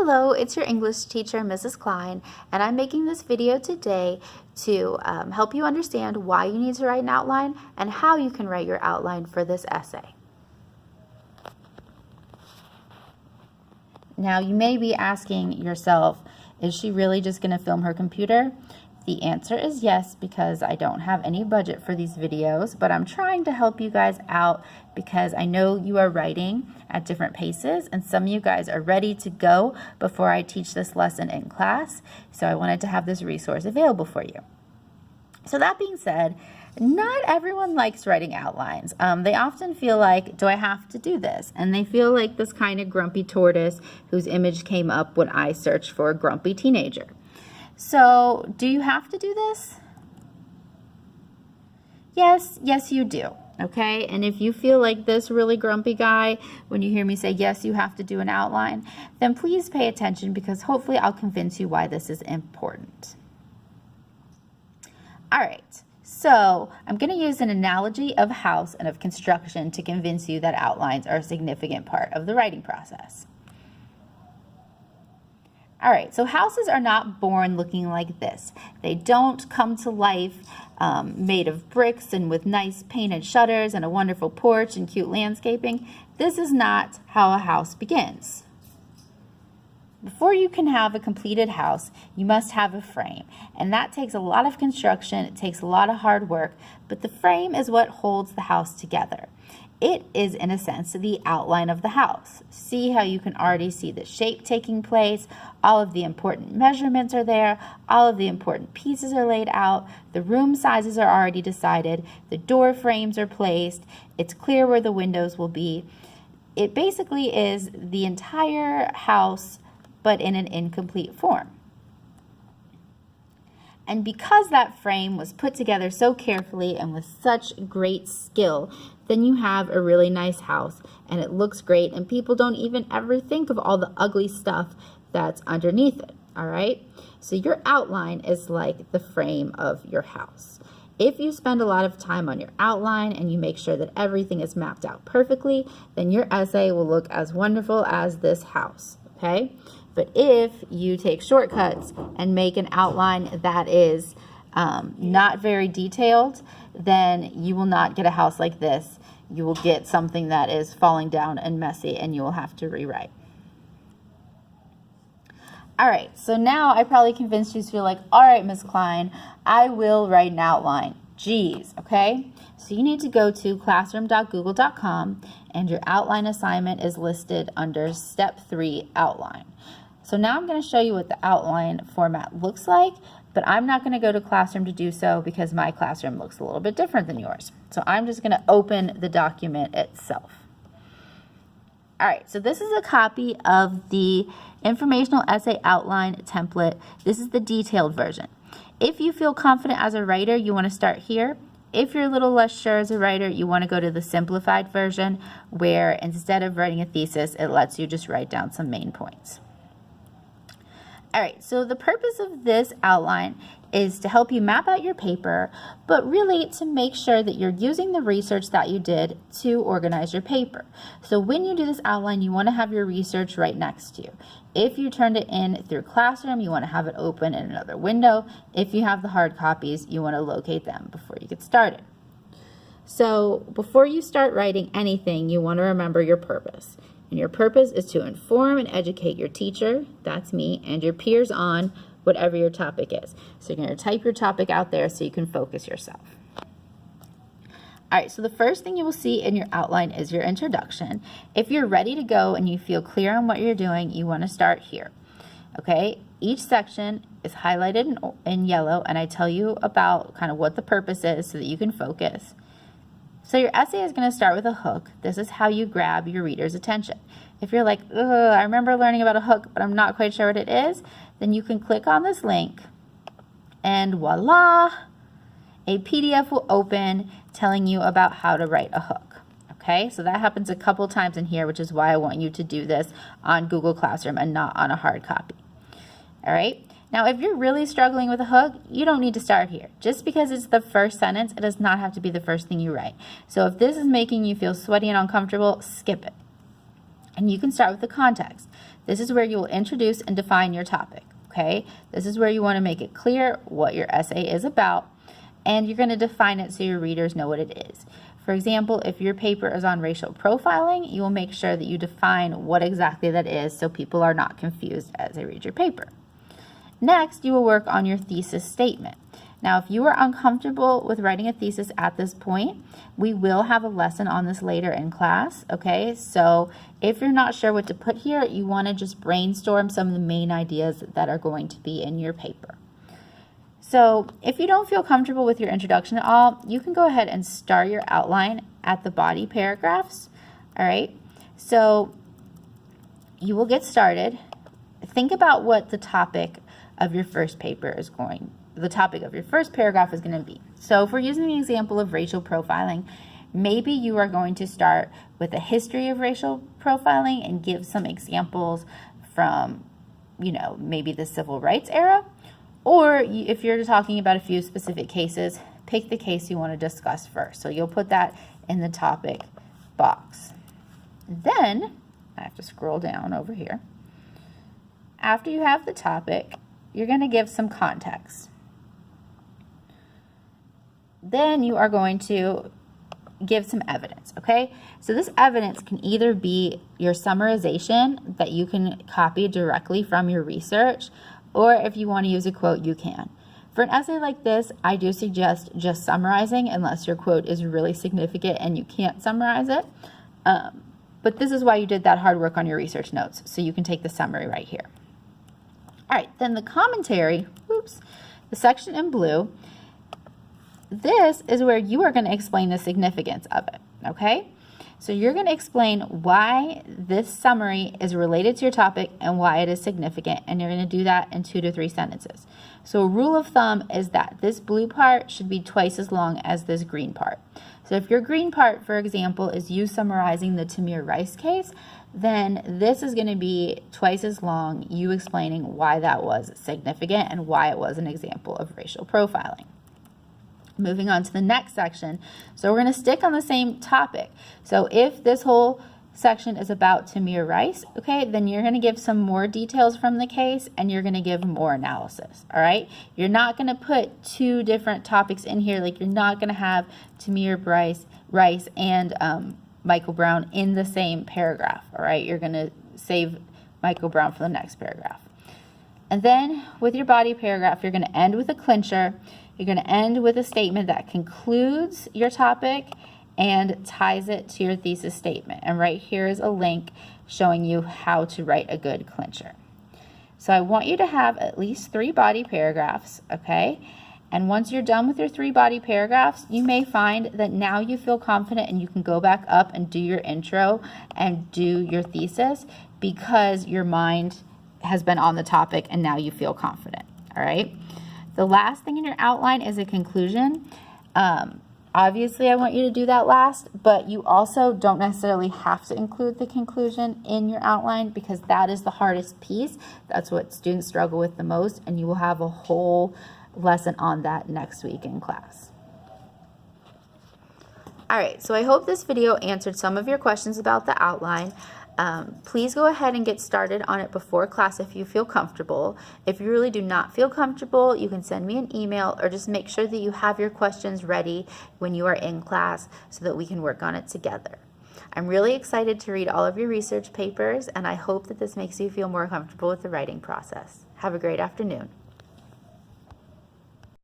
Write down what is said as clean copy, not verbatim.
Hello, it's your English teacher, Mrs. Klein, and I'm making this video today to help you understand why you need to write an outline and how you can write your outline for this essay. Now, you may be asking yourself, is she really just going to film her computer? The answer is yes, because I don't have any budget for these videos, but I'm trying to help you guys out because I know you are writing at different paces and some of you guys are ready to go before I teach this lesson in class. So I wanted to have this resource available for you. So that being said, not everyone likes writing outlines. They often feel like, do I have to do this? And they feel like this kind of grumpy tortoise whose image came up when I searched for a grumpy teenager. So, do you have to do this? Yes, you do, okay? And if you feel like this really grumpy guy, when you hear me say, yes, you have to do an outline, then please pay attention because hopefully I'll convince you why this is important. All right, so I'm going to use an analogy of house and of construction to convince you that outlines are a significant part of the writing process. All right, so houses are not born looking like this. They don't come to life made of bricks and with nice painted shutters and a wonderful porch and cute landscaping. This is not how a house begins. Before you can have a completed house, you must have a frame, and that takes a lot of construction, it takes a lot of hard work, but the frame is what holds the house together. It is, in a sense, the outline of the house. See how you can already see the shape taking place, all of the important measurements are there, all of the important pieces are laid out, the room sizes are already decided, the door frames are placed, it's clear where the windows will be. It basically is the entire house, but in an incomplete form. And because that frame was put together so carefully and with such great skill, then you have a really nice house and it looks great and people don't even ever think of all the ugly stuff that's underneath it, all right? So your outline is like the frame of your house. If you spend a lot of time on your outline and you make sure that everything is mapped out perfectly, then your essay will look as wonderful as this house, okay? But if you take shortcuts and make an outline that is not very detailed, then you will not get a house like this. You will get something that is falling down and messy and you will have to rewrite. All right, so now I probably convinced you to feel like, all right, Ms. Klein, I will write an outline. Geez, okay? So you need to go to classroom.google.com and your outline assignment is listed under step 3, outline. So now I'm going to show you what the outline format looks like, but I'm not going to go to Classroom to do so because my classroom looks a little bit different than yours. So I'm just going to open the document itself. All right, so this is a copy of the informational essay outline template. This is the detailed version. If you feel confident as a writer, you want to start here. If you're a little less sure as a writer, you want to go to the simplified version where instead of writing a thesis, it lets you just write down some main points. All right, so the purpose of this outline is to help you map out your paper, but really to make sure that you're using the research that you did to organize your paper. So when you do this outline, you want to have your research right next to you. If you turned it in through Classroom, you want to have it open in another window. If you have the hard copies, you want to locate them before you get started. So before you start writing anything, you want to remember your purpose. And your purpose is to inform and educate your teacher, that's me, and your peers on whatever your topic is. So you're going to type your topic out there so you can focus yourself. All right, so the first thing you will see in your outline is your introduction. If you're ready to go and you feel clear on what you're doing, you want to start here. Okay, each section is highlighted in yellow, and I tell you about kind of what the purpose is so that you can focus. So your essay is going to start with a hook. This is how you grab your reader's attention. If you're like, I remember learning about a hook, but I'm not quite sure what it is, then you can click on this link and voila, a PDF will open telling you about how to write a hook. Okay, so that happens a couple times in here, which is why I want you to do this on Google Classroom and not on a hard copy. All right. Now, if you're really struggling with a hook, you don't need to start here. Just because it's the first sentence, it does not have to be the first thing you write. So if this is making you feel sweaty and uncomfortable, skip it. And you can start with the context. This is where you will introduce and define your topic, okay? This is where you want to make it clear what your essay is about, and you're going to define it so your readers know what it is. For example, if your paper is on racial profiling, you will make sure that you define what exactly that is so people are not confused as they read your paper. Next, you will work on your thesis statement. Now, if you are uncomfortable with writing a thesis at this point, we will have a lesson on this later in class, okay? So if you're not sure what to put here, you want to just brainstorm some of the main ideas that are going to be in your paper. So if you don't feel comfortable with your introduction at all, you can go ahead and start your outline at the body paragraphs, all right? So you will get started. Think about what the topic of your first paper is the topic of your first paragraph is going to be. So if we're using the example of racial profiling, maybe you are going to start with a history of racial profiling and give some examples from, maybe the civil rights era. Or if you're talking about a few specific cases, pick the case you want to discuss first. So you'll put that in the topic box. Then, I have to scroll down over here. After you have the topic, you're going to give some context. Then you are going to give some evidence, okay? So this evidence can either be your summarization that you can copy directly from your research, or if you want to use a quote, you can. For an essay like this, I do suggest just summarizing unless your quote is really significant and you can't summarize it. But this is why you did that hard work on your research notes, so you can take the summary right here. All right, then the commentary, the section in blue, this is where you are going to explain the significance of it, okay? So you're going to explain why this summary is related to your topic and why it is significant, and you're going to do that in 2 to 3 sentences. So a rule of thumb is that this blue part should be twice as long as this green part. So if your green part, for example, is you summarizing the Tamir Rice case, then this is going to be twice as long, you explaining why that was significant and why it was an example of racial profiling. Moving on to the next section. So we're going to stick on the same topic. So if this whole section is about Tamir Rice, okay, then you're going to give some more details from the case and you're going to give more analysis, all right? You're not going to put 2 different topics in here. Like, you're not going to have Tamir Rice and Michael Brown in the same paragraph, all right? You're going to save Michael Brown for the next paragraph. And then with your body paragraph, you're going to end with a clincher. You're going to end with a statement that concludes your topic and ties it to your thesis statement. And right here is a link showing you how to write a good clincher. So I want you to have at least 3 body paragraphs, okay? And once you're done with your 3 body paragraphs, you may find that now you feel confident and you can go back up and do your intro and do your thesis because your mind has been on the topic and now you feel confident, all right? The last thing in your outline is a conclusion. Obviously, I want you to do that last, but you also don't necessarily have to include the conclusion in your outline because that is the hardest piece. That's what students struggle with the most, and you will have a whole lesson on that next week in class. All right, so I hope this video answered some of your questions about the outline. Please go ahead and get started on it before class if you feel comfortable. If you really do not feel comfortable, you can send me an email or just make sure that you have your questions ready when you are in class so that we can work on it together. I'm really excited to read all of your research papers, and I hope that this makes you feel more comfortable with the writing process. Have a great afternoon.